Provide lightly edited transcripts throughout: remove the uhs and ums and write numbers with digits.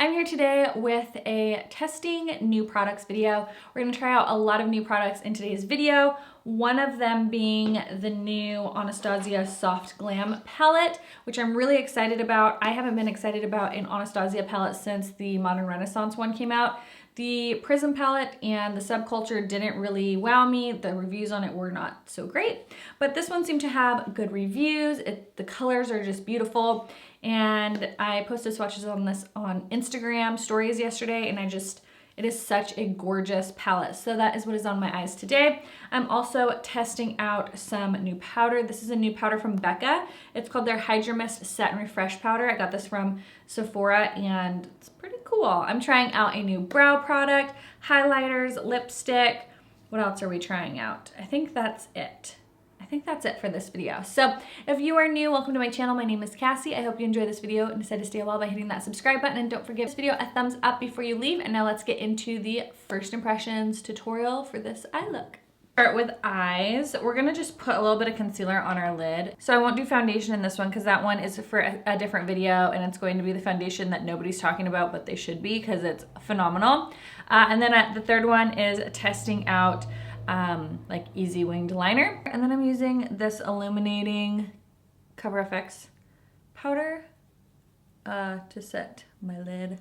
I'm here today with a testing new products video. We're gonna try out a lot of new products in today's video. One of them being the new Anastasia Soft Glam palette, which I'm really excited about. I haven't been excited about an Anastasia palette since the Modern Renaissance one came out. The Prism palette and the Subculture didn't really wow me. The reviews on it were not so great, but this one seemed to have good reviews. The colors are just beautiful. And I posted swatches on this on Instagram stories yesterday, and it is such a gorgeous palette. So that is what is on my eyes today. I'm also testing out some new powder. This is a new powder from Becca. It's called their Hydro Mist Set and Refresh powder. I got this from Sephora and it's pretty cool. I'm trying out a new brow product, highlighters, lipstick. What else are we trying out? I think that's it. For this video. So if you are new, welcome to my channel. My name is Cassie. I hope you enjoy this video and decide to stay a while by hitting that subscribe button, and don't forget this video a thumbs up before you leave. And now let's get into the first impressions tutorial for this eye look. Start with eyes. We're gonna just put a little bit of concealer on our lid. So I won't do foundation in this one because that one is for a different video, and it's going to be the foundation that nobody's talking about, but they should be because it's phenomenal. And then the third one is testing out like Easy Winged Liner. And then I'm using this illuminating Cover FX powder to set my lid.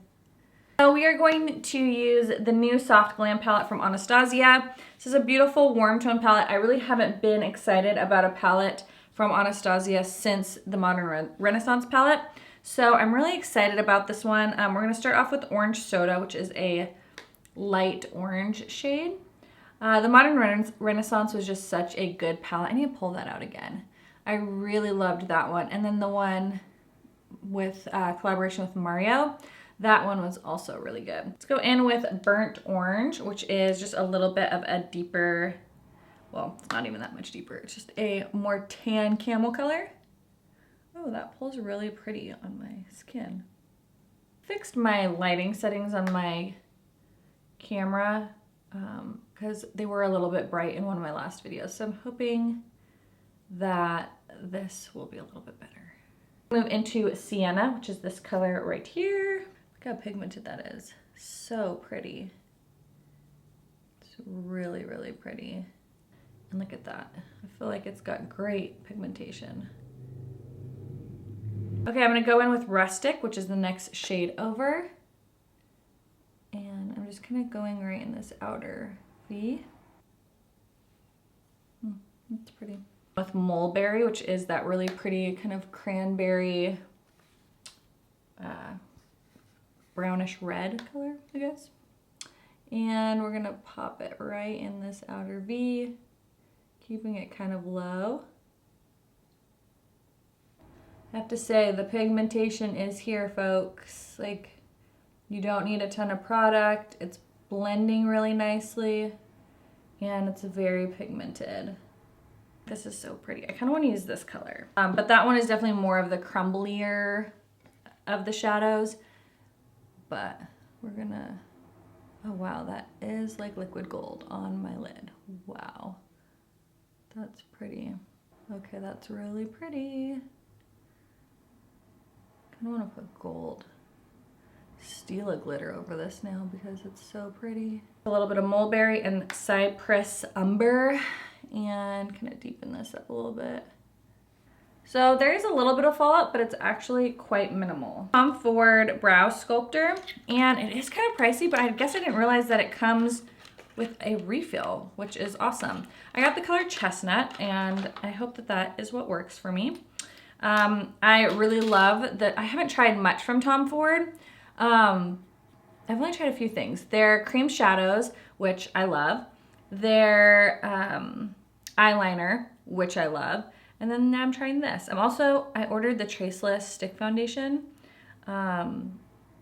So we are going to use the new Soft Glam palette from Anastasia. This is a beautiful warm tone palette. I really haven't been excited about a palette from Anastasia since the Modern Renaissance palette. So I'm really excited about this one. We're gonna start off with Orange Soda, which is a light orange shade. The Modern Renaissance was just such a good palette. I need to pull that out again. I really loved that one. And then the one with collaboration with Mario, that one was also really good. Let's go in with Burnt Orange, which is just a little bit of a deeper, well, it's not even that much deeper. It's just a more tan camel color. Oh, that pulls really pretty on my skin. Fixed my lighting settings on my camera because they were a little bit bright in one of my last videos. So I'm hoping that this will be a little bit better. Move into Sienna, which is this color right here. Look how pigmented that is. So pretty. It's really, really pretty. And look at that. I feel like it's got great pigmentation. Okay, I'm gonna go in with Rustic, which is the next shade over. And I'm just kind of going right in this outer V. That's pretty. With Mulberry, which is that really pretty kind of cranberry, brownish red color, I guess. And we're gonna pop it right in this outer V, keeping it kind of low. I have to say, the pigmentation is here, folks. Like, you don't need a ton of product. It's blending really nicely, and it's very pigmented. This is so pretty. I kind of want to use this color, but that one is definitely more of the crumblier of the shadows. But we're gonna, oh wow, that is like liquid gold on my lid. Wow, that's pretty. Okay, that's really pretty. I kind of want to put gold Stila glitter over this now because it's so pretty. A little bit of Mulberry and Cypress Umber, and kind of deepen this up a little bit. So there is a little bit of fallout, but it's actually quite minimal. Tom Ford Brow Sculptor, and it is kind of pricey, but I guess I didn't realize that it comes with a refill, which is awesome. I got the color Chestnut, and I hope that that is what works for me. I really love that. I haven't tried much from Tom Ford. I've only tried a few things. Their cream shadows, which I love. Their eyeliner, which I love. And then now I'm trying this. I ordered the Traceless Stick Foundation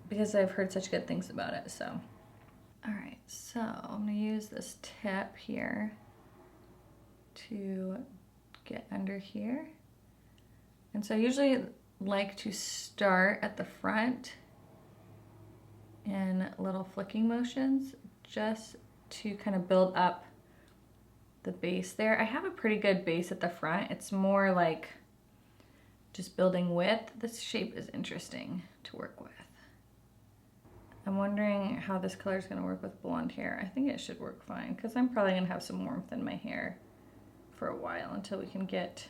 because I've heard such good things about it. So, all right, so I'm gonna use this tip here to get under here. And so I usually like to start at the front in little flicking motions just to kind of build up the base there. I have a pretty good base at the front. It's more like just building width. This shape is interesting to work with. I'm wondering how this color is going to work with blonde hair. I think it should work fine because I'm probably going to have some warmth in my hair for a while until we can get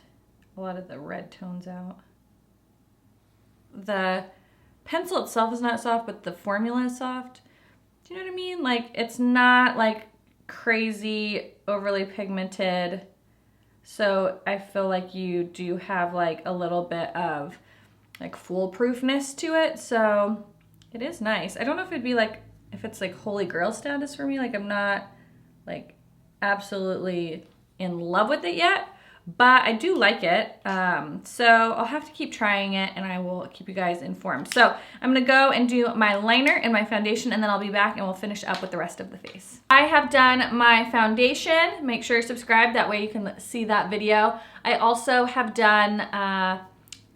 a lot of the red tones out. The pencil itself is not soft, but the formula is soft. Do you know what I mean? Like, it's not like crazy overly pigmented. So I feel like you do have like a little bit of like foolproofness to it. So it is nice. I don't know if it'd be like, if it's like holy grail status for me. Like, I'm not like absolutely in love with it yet, but I do like it. So I'll have to keep trying it and I will keep you guys informed. So I'm gonna go and do my liner and my foundation, and then I'll be back and we'll finish up with the rest of the face. I have done my foundation. Make sure you're subscribed, that way you can see that video. I also have done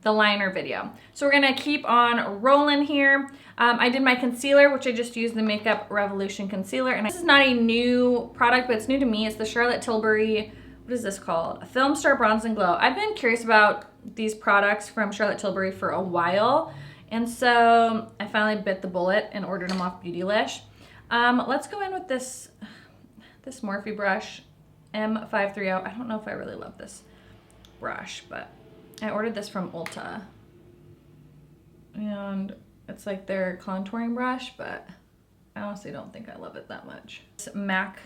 the liner video. So we're gonna keep on rolling here. I did my concealer, which I just used the Makeup Revolution concealer. And this is not a new product, but it's new to me. It's the Charlotte Tilbury, what is this called? A Film Star Bronze and Glow. I've been curious about these products from Charlotte Tilbury for a while. And so I finally bit the bullet and ordered them off Beautylish. Let's go in with this Morphe brush, M530. I don't know if I really love this brush, but I ordered this from Ulta. And it's like their contouring brush, but I honestly don't think I love it that much. It's MAC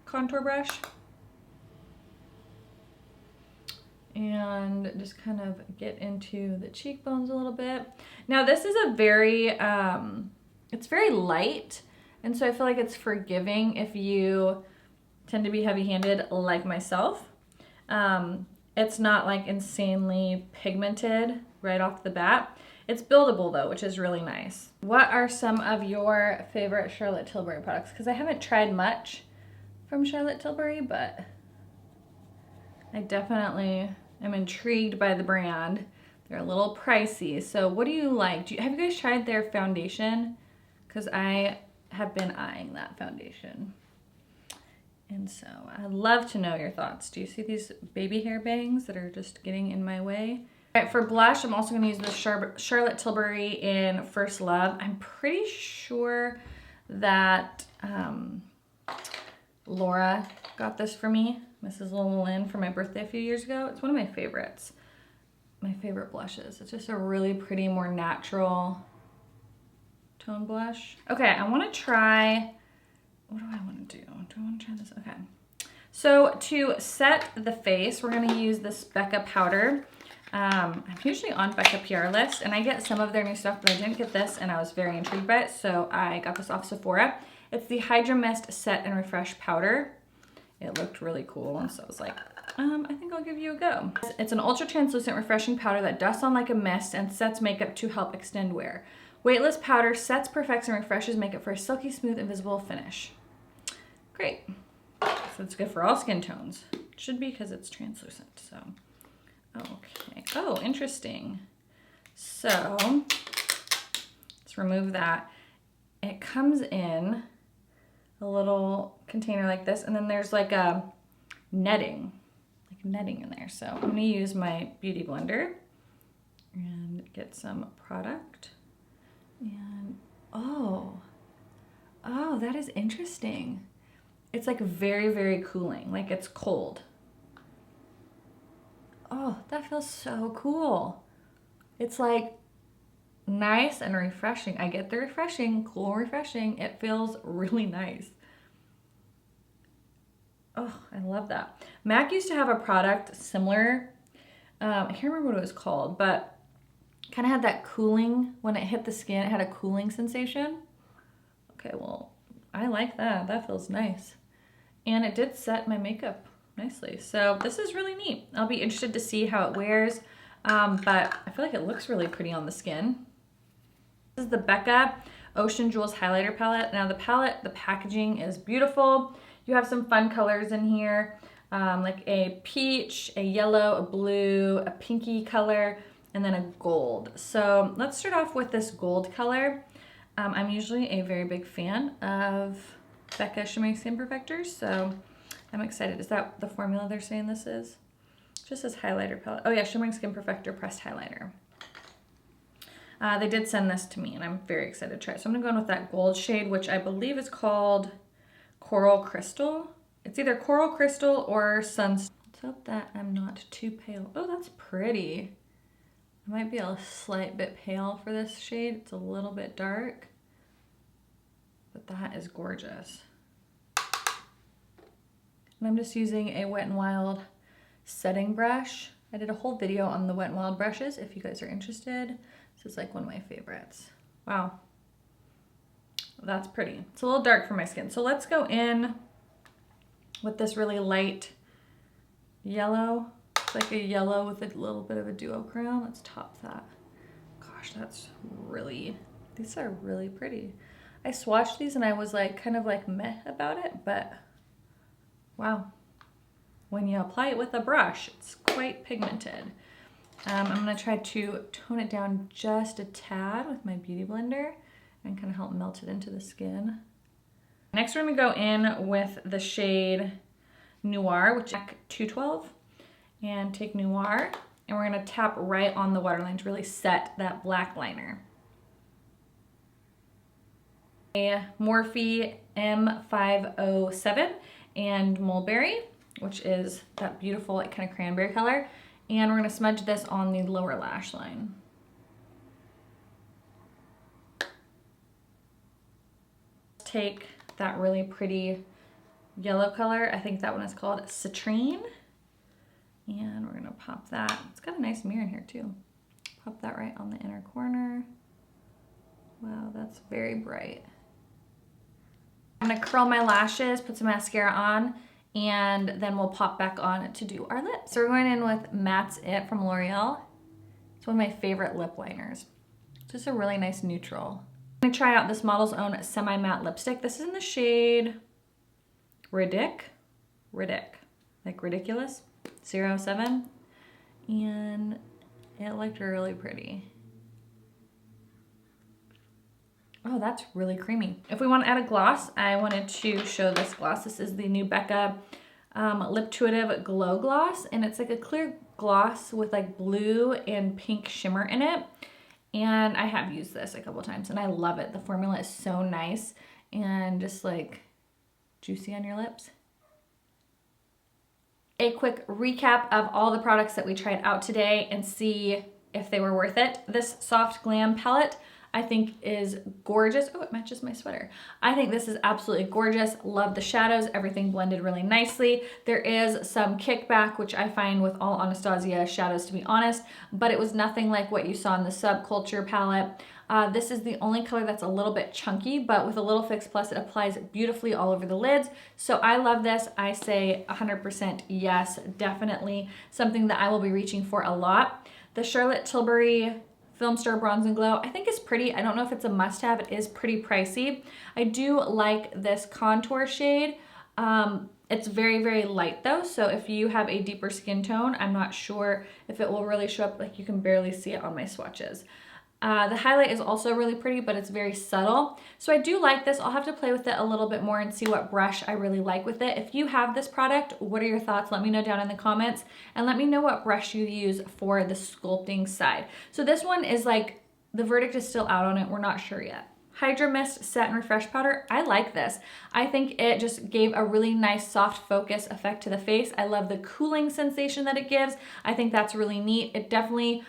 contour brush. And just kind of get into the cheekbones a little bit. Now this is a very, it's very light. And so I feel like it's forgiving if you tend to be heavy-handed like myself. It's not like insanely pigmented right off the bat. It's buildable though, which is really nice. What are some of your favorite Charlotte Tilbury products? Because I haven't tried much from Charlotte Tilbury, but I definitely am intrigued by the brand. They're a little pricey. So what do you like? Have you guys tried their foundation? Because I have been eyeing that foundation. And so I'd love to know your thoughts. Do you see these baby hair bangs that are just getting in my way? All right, for blush, I'm also gonna use the Charlotte Tilbury in First Love. I'm pretty sure that Laura got this for me, Mrs. Lynn, for my birthday a few years ago. It's one of my favorites, my favorite blushes. It's just a really pretty, more natural tone blush. Okay, I wanna try, what do I wanna do? Do I wanna try this? Okay. So to set the face, we're gonna use this Becca powder. I'm usually on Becca PR list, and I get some of their new stuff, but I didn't get this, and I was very intrigued by it, so I got this off Sephora. It's the Hydra Mist Set and Refresh Powder. It looked really cool, and so I was like, I think I'll give you a go. It's an ultra translucent refreshing powder that dusts on like a mist and sets makeup to help extend wear. Weightless powder sets, perfects, and refreshes makeup for a silky, smooth, invisible finish. Great. So it's good for all skin tones. It should be because it's translucent, so. Okay, oh, interesting. So, let's remove that. It comes in a little container like this, and then there's like a netting in there. So I'm gonna use my beauty blender and get some product. And, oh, that is interesting. It's like very, very cooling, like it's cold. Oh, that feels so cool. It's like nice and refreshing. I get the refreshing, cool refreshing. It feels really nice. Oh, I love that. MAC used to have a product similar. I can't remember what it was called, but kind of had that cooling, when it hit the skin, it had a cooling sensation. Okay, well, I like that. That feels nice. And it did set my makeup nicely. So this is really neat. I'll be interested to see how it wears, but I feel like it looks really pretty on the skin. This is the Becca Ocean Jewels Highlighter Palette. Now the palette, the packaging is beautiful. You have some fun colors in here, like a peach, a yellow, a blue, a pinky color, and then a gold. So let's start off with this gold color. I'm usually a very big fan of Becca Shimmering Skin Perfectors, so I'm excited. Is that the formula they're saying this is? Just this highlighter palette. Oh yeah, Shimmering Skin Perfector Pressed Highlighter. They did send this to me and I'm very excited to try it. So I'm gonna go in with that gold shade, which I believe is called Coral Crystal. It's either Coral Crystal or Let's hope that I'm not too pale. Oh, that's pretty. I might be a slight bit pale for this shade. It's a little bit dark, but that is gorgeous. And I'm just using a Wet n Wild setting brush. I did a whole video on the Wet n Wild brushes if you guys are interested. This is like one of my favorites. Wow, that's pretty. It's a little dark for my skin. So let's go in with this really light yellow. It's like a yellow with a little bit of a duochrome. Let's top that. Gosh, these are really pretty. I swatched these and I was like, kind of like meh about it, but wow. When you apply it with a brush, it's quite pigmented. I'm gonna try to tone it down just a tad with my Beauty Blender and kind of help melt it into the skin. Next, we're gonna go in with the shade Noir, which is 212, and take Noir, and we're gonna tap right on the waterline to really set that black liner. A Morphe M507 and Mulberry, which is that beautiful like kind of cranberry color. And we're gonna smudge this on the lower lash line. Take that really pretty yellow color. I think that one is called Citrine. And we're gonna pop that. It's got a nice mirror in here too. Pop that right on the inner corner. Wow, that's very bright. I'm gonna curl my lashes, put some mascara on, and then we'll pop back on to do our lips. So we're going in with Mattes It from L'Oreal. It's one of my favorite lip liners. It's just a really nice neutral. I'm gonna try out this Model's Own semi-matte lipstick. This is in the shade Riddick, like ridiculous, 07. And it looked really pretty. Oh, that's really creamy. If we want to add a gloss, I wanted to show this gloss. This is the new Becca Liptuitive Glow Gloss, and it's like a clear gloss with like blue and pink shimmer in it. And I have used this a couple times and I love it. The formula is so nice and just like juicy on your lips. A quick recap of all the products that we tried out today and see if they were worth it. This Soft Glam palette I think is gorgeous. Oh, it matches my sweater. I think this is absolutely gorgeous. Love the shadows, everything blended really nicely. There is some kickback, which I find with all Anastasia shadows, to be honest, but it was nothing like what you saw in the Subculture palette. This is the only color that's a little bit chunky, but with a little Fix Plus, it applies beautifully all over the lids. So I love this. I say 100% yes, definitely something that I will be reaching for a lot. The Charlotte Tilbury Film Star Bronze and Glow, I think is pretty. I don't know if it's a must-have. It is pretty pricey. I do like this contour shade. It's very, very light though, so if you have a deeper skin tone, I'm not sure if it will really show up. Like, you can barely see it on my swatches. The highlight is also really pretty, but it's very subtle. So I do like this. I'll have to play with it a little bit more and see what brush I really like with it. If you have this product, what are your thoughts? Let me know down in the comments, and let me know what brush you use for the sculpting side. So this one is like, the verdict is still out on it. We're not sure yet. Hydra Mist Set and Refresh Powder. I like this. I think it just gave a really nice soft focus effect to the face. I love the cooling sensation that it gives. I think that's really neat. It definitely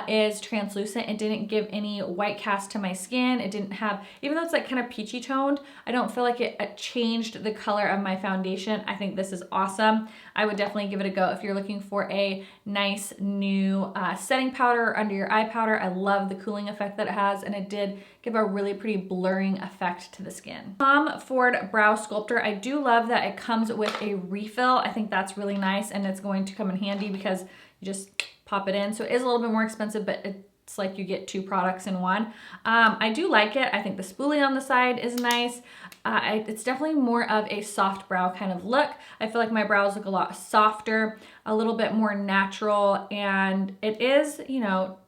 is translucent. It didn't give any white cast to my skin. It didn't have, even though it's like kind of peachy toned, I don't feel like it changed the color of my foundation. I think this is awesome. I would definitely give it a go if you're looking for a nice new setting powder or under your eye powder. I love the cooling effect that it has, and it did give a really pretty blurring effect to the skin. Tom Ford Brow Sculptor. I do love that it comes with a refill. I think that's really nice, and it's going to come in handy because you just pop it in. So it is a little bit more expensive, but it's like you get two products in one. I do like it. I think the spoolie on the side is nice. It's definitely more of a soft brow kind of look. I feel like my brows look a lot softer, a little bit more natural, and it is, you know,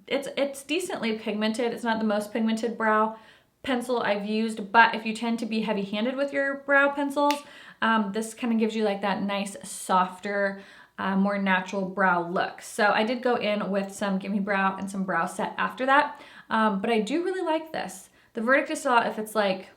it's decently pigmented. It's not the most pigmented brow pencil I've used, but if you tend to be heavy-handed with your brow pencils, this kind of gives you like that nice softer more natural brow look. So I did go in with some Gimme Brow and some brow set after that, but I do really like this. The verdict is still out if it's like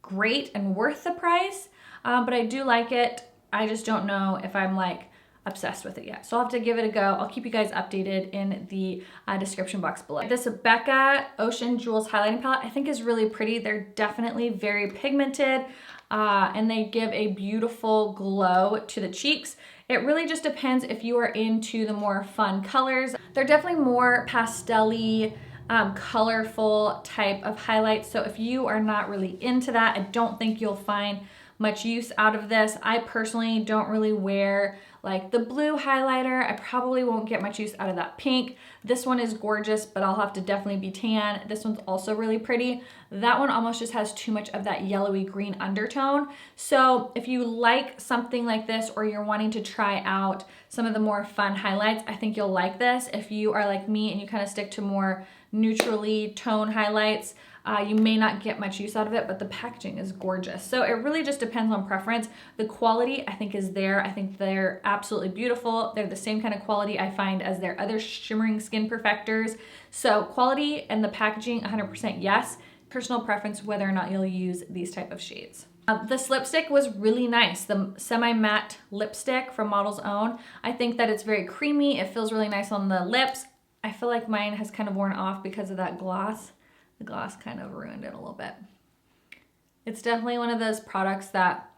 great and worth the price, but I do like it. I just don't know if I'm like obsessed with it yet. So I'll have to give it a go. I'll keep you guys updated in the description box below. This Becca Ocean Jewels highlighting palette I think is really pretty. They're definitely very pigmented and they give a beautiful glow to the cheeks. It really just depends if you are into the more fun colors. They're definitely more pastel-y, colorful type of highlights. So if you are not really into that, I don't think you'll find much use out of this. I personally don't really wear like the blue highlighter. I probably won't get much use out of that pink. This one is gorgeous, but I'll have to definitely be tan. This one's also really pretty. That one almost just has too much of that yellowy green undertone. So if you like something like this, or you're wanting to try out some of the more fun highlights, I think you'll like this. If you are like me and you kind of stick to more neutrally toned highlights, you may not get much use out of it, but the packaging is gorgeous. So it really just depends on preference. The quality I think is there. I think they're absolutely beautiful. They're the same kind of quality I find as their other shimmering skin perfectors. So quality and the packaging, 100% yes. Personal preference whether or not you'll use these type of shades. This lipstick was really nice. The semi-matte lipstick from Model's Own. I think that it's very creamy. It feels really nice on the lips. I feel like mine has kind of worn off because of that gloss. The gloss kind of ruined it a little bit. It's definitely one of those products that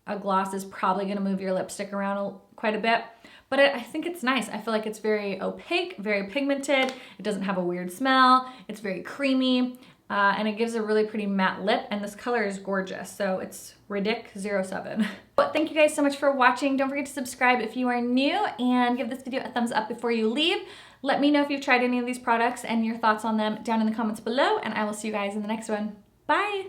a gloss is probably gonna move your lipstick around quite a bit, but I think it's nice. I feel like it's very opaque, very pigmented. It doesn't have a weird smell. It's very creamy, and it gives a really pretty matte lip, and this color is gorgeous. So it's Redken 07. But thank you guys so much for watching. Don't forget to subscribe if you are new, and give this video a thumbs up before you leave. Let me know if you've tried any of these products and your thoughts on them down in the comments below, and I will see you guys in the next one. Bye!